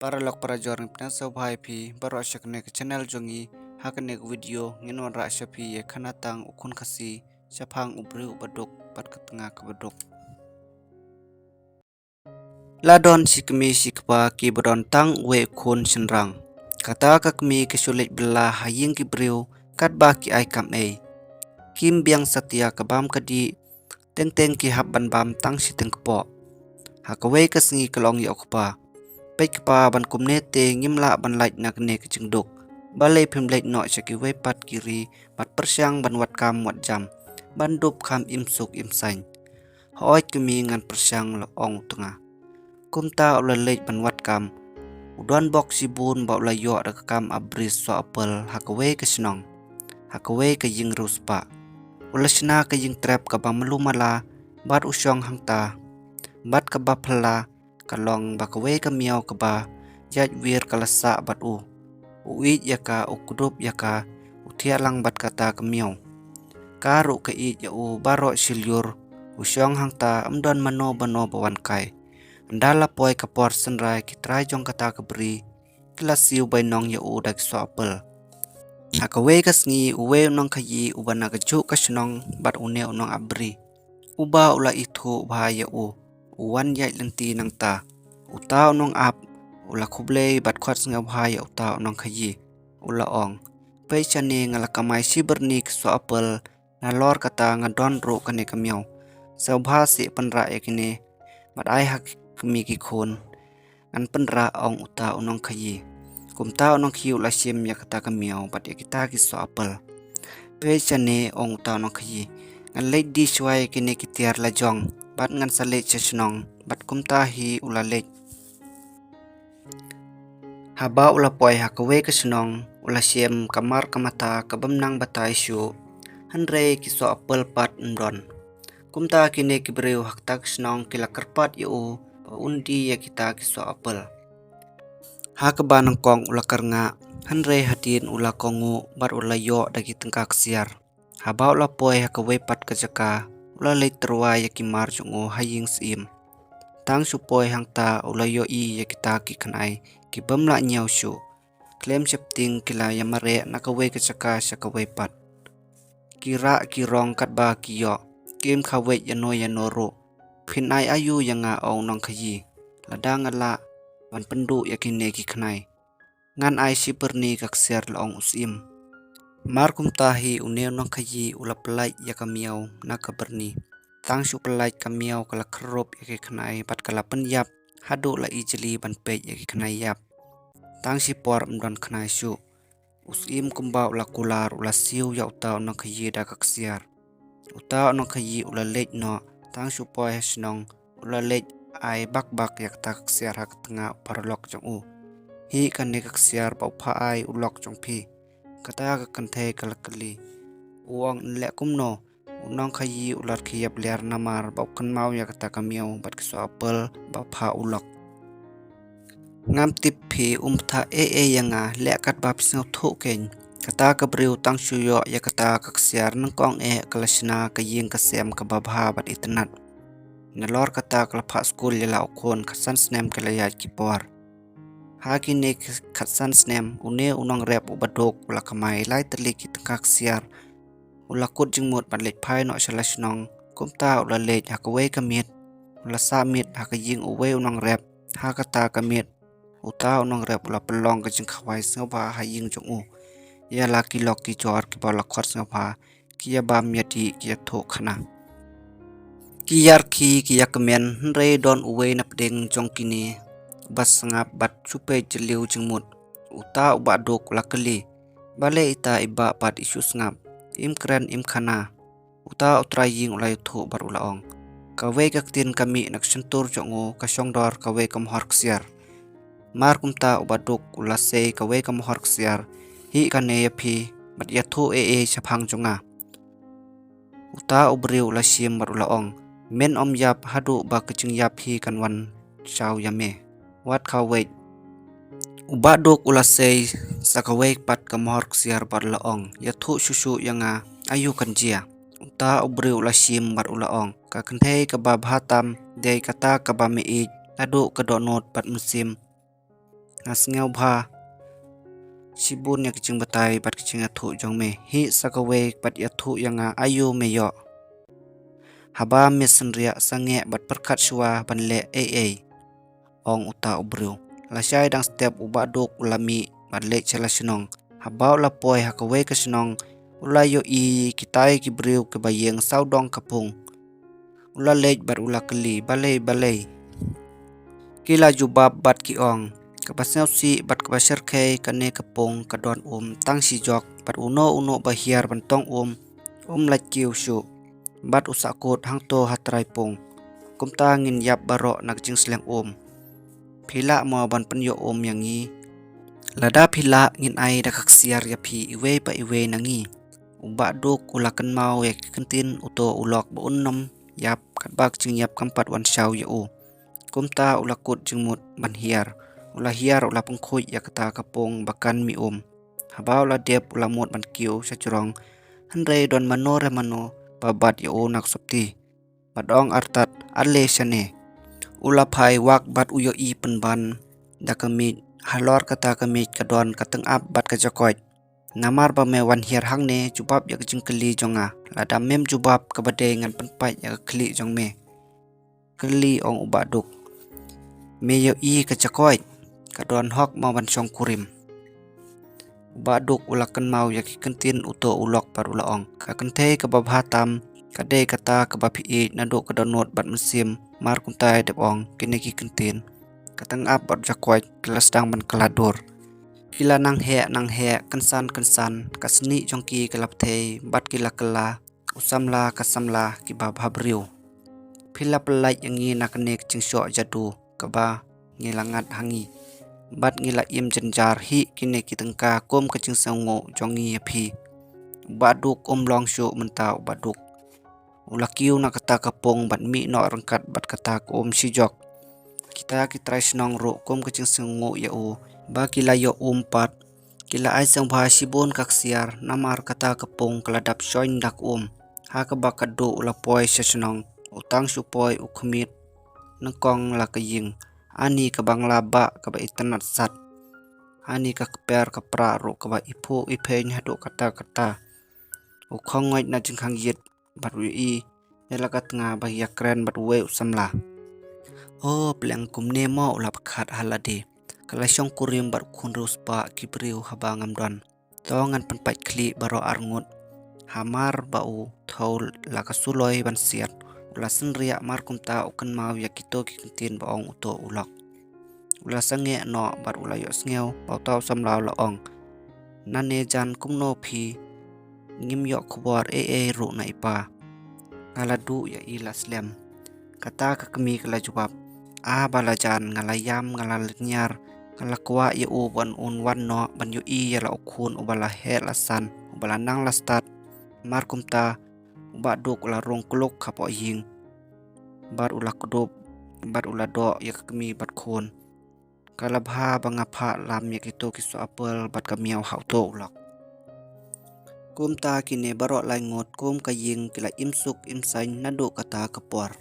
Para lok para jorang pina so bhai phi baro shakne ke channel jongi hakane video nginwan ra shapi ye khanatang ukun khasi chaphang ubri ubadok pat katnga kabadok ladon sikmi sikpa ki bron tang we khun shinrang kata kakmi ke sulit bela haying ki briu kat ba ki ai kam e kim biang satya kabam kadi teng ki hab ban bam tang siteng kpo hakawe kasngi kalong yokpa Pekpa ban kumne te ngimla ban lait nak ne kecingduk. Balai pim lait no syaki we pat kiri pat persyang ban wat kam wat jam. Ban dup kam imsuk imsain. Hoi kemi ngan persyang lo ong tengah. Kumta ula lait ban wat kam. Udan bok sibun ba ula yo da kam abris so apel hakawe kesenong. Hakawe ke ying ruspa. Ula sina ke ying trap ka bang melumala bat usyong hangta. Bat ka bapela kalong bakawe kamiau kaba jaj wir kalasa bat uit yaka ukudup yaka utia lang bat kata kamiau karu ke it ya baro silyur usyong hangta amdon mano bano bawan kai ndala poi kapor senrai kitrai jong kata kebri kilasiu bainong ya dak soapel hakawe kasngi uwe unong kayi ubana kejuk kasenong bat une unong abri uba ula itu bahaya uwan yai lenti nang ta uta nong ap ula kublei bat kwat nga bahaya uta nong khayi ula ong pe chane ngala kamai sibernik so apel na lor kata nga don ro kane kamiau sa bha si panra yakine bat ai hak kami ki khon an panra ong uta nong khayi kumta nong khiu la sim ya kata kamiau bat yakita ki so apel pe chane ong uta nong khayi ngan lei di swai kine kitiar la jong bat ngan sale chesnong bat kumta hi ula lek haba ula poi hakawe kesenong ula siem kamar kamata kabamnang batai syu hanre kiso apel pat ndron kumta kine kibreu haktak senong kila kerpat yu undi ya kita kiso apel hakaba nangkong ula karnga hanre hadin ula kongu bat ula yo dagi tengkak siar haba ula poi hakawe pat kejaka ula leit terwa ya kimar jungo haying sim tang supoi hangta ula yo i ya kita ki kanai ki bamla nyau syu klem septing kila yamare nakawe kecaka sakawe pat kira kirong kat ba kiyo kim kawe yanoro phinai ayu yanga ong nong khayi ladang ala wan pendu yakine ki kanai ngan ai siperni kakser long usim markum tahi une nong khayi ula pelai yakamiau nakaberni tang su pelai kamiau kala khrop yake kanai pat kala penyap hadu la ijeli ban pe yake kanai yap tang si por mdon kanai su usim kumba ula kular ula siu ya uta nong khayi da kaksiar uta nong khayi ula lej no tang su poi snong ula lej ai bak yak ta kaksiar hak tengah parlok jong hi kan ne kaksiar pau pha ai ulok jong phi kata ka kanthe kalakali uang le kumno unong khayi ular khiyap ler namar bau kan mau ya kata kamiau bat kiso apel ba pha ulok ngam tip phi tha yanga le kat ba pisau tho ken kata ka breu tang suyo ya kata kaksiar nang kong kalasna ka ying ka sem ka ba bha bat itnat nalor kata kalpha school yala okon khasan snem kalaya kipor hakine khasan snem une unong rep ubadok ula kamai lai tali ki tengkak siar ula kut jingmut bat lek phai no salasnong kumta ula lek hakawe kamit ula samit hakaying uwe unong rep hakata kamit uta unong rep ula pelong ka jing khawai sngaba haying jong ya laki loki jor ki bala khot sngaba ki ba miati ki tho khana ki yar ki yakmen re don uwe napdeng jong kini bas ngap bat supe jeliu jingmut uta ubadok lakali bale ita iba pat isus ngap imkren imkhana uta utraying ulai tho bar ulaong kawe kaktin kami nak sentur jongo kasong dor kawe kamhor ksiar mar kumta ubadok ulase kawe kamhor ksiar hi kane yapi bat yatho chaphang jonga uta ubriu ulasim bar ulaong men om yap hadu ba kaching yap hi kanwan chaw yame wat kawe ubadok ulasei sakawe pat kamhor ksiar bar laong yathu susu yanga ayu kanjia uta ubriu ulasim bar ulaong ka kanthe ka ba bhatam dei kata ka ba me adu ka donot pat musim ngas ngeu bha sibun ya kicing batai bat kicing athu jong me hi sakawe bat athu yanga ayu me yo haba me senria sange bat perkat shua banle ong uta ubru la shai dang step uba dok ulami bat le chala sinong habau la poi hakawe ka sinong ula yo i kitai ki briu ke bayeng saudong kapung ula lej bat ula keli balei kila jubab bat ki ong kapasnau si bat kapasir kei kane kapung kadon tang si jok bat uno bahiar bantong laj kiu shu bat usakut hangto hatrai pung kumta ngin yap baro nakjing sleng phila mo ban penyo yangi lada phila ngin ai da kaksiar ya phi iwe pa iwe nangi uba duk ulakan mau ya kentin uto ulok ba unnom yap katbak jing yap kampat wan shau ya kumta ulakut jingmut ban hiar ula pengkhuj ya kata kapung bakan mi habau la dep ulamut ban kiu sacurong handrei don mano babat ya nak sopti badong artat ale shane ula phai wak bat uyo i penban da kami halor kata kami kadon kateng ap bat ka jakoit namar ba me wan hiar hang ne jubab ya jing keli jonga lada mem jubab ka bade ngan penpai ya keli jong me keli ong uba duk me yo i ka jakoit kadon hok ma ban song kurim uba duk ulakan mau ya ki kentin uto ulok par ula ong ka kente ka babhatam kade kata ka bapi naduk kadonot bat musim mar kuntai depong kini ki kentin katang ap bat jakoit kelas dang ban keladur kila nang he kensan kasni jongki kelap thei bat kila kela usamla kasamla ki babhabriu phila pelai yangi naknek cingsho jadu kaba ngilangat hangi bat ngila im jenjar hi kini ki tengka kom ka cingsango jongi phi baduk long shu mentau baduk ulakiu na kata kapong bat mi no rengkat bat kata sijok kita try senong ro kom kecing sengo ya ba kila yo pat kila ai sang bha sibon kaksiar namar kata kapong keladap soin dak ha ka bakado ula poi senong utang supoi ukhmit nengkong la kaying ani ka bangla ba ka ba internet sat ani ka per ka pra ro ka ba ipo ipein hado kata ukhongoi na jingkhang yit bat wi elakat nga ba ya kren bat we usamla pleng kumne mo ula pakhat halade kala syong kurim bat khunrus pa kibriu habangam don tongan penpat kli baro arngut hamar bau thol la kasuloi ban siat ula senria mar kumta ukan mau ya kito ki kentin baong uto ulok ula sange no bat ula yo sngew bau tau samla la ong nane jan kumno phi ngim yo khubor ru na ipa ngaladu ya ila slem kata ka kemi kala jawab balajan ngalayam ngalalnyar ngalakwa ya ban wan no ban yo ya la ukhun ubala he lasan ubala nang lastat mar kumta uba duk ula rong kuluk kapo ying bar ula kudop bar ula do ya kemi bat khon kalabha bangapha lam ya kito kiso apel bat kamiau hauto ulak kumta kine baro lai ngot kum kaying kila imsuk imsain nado kata kapor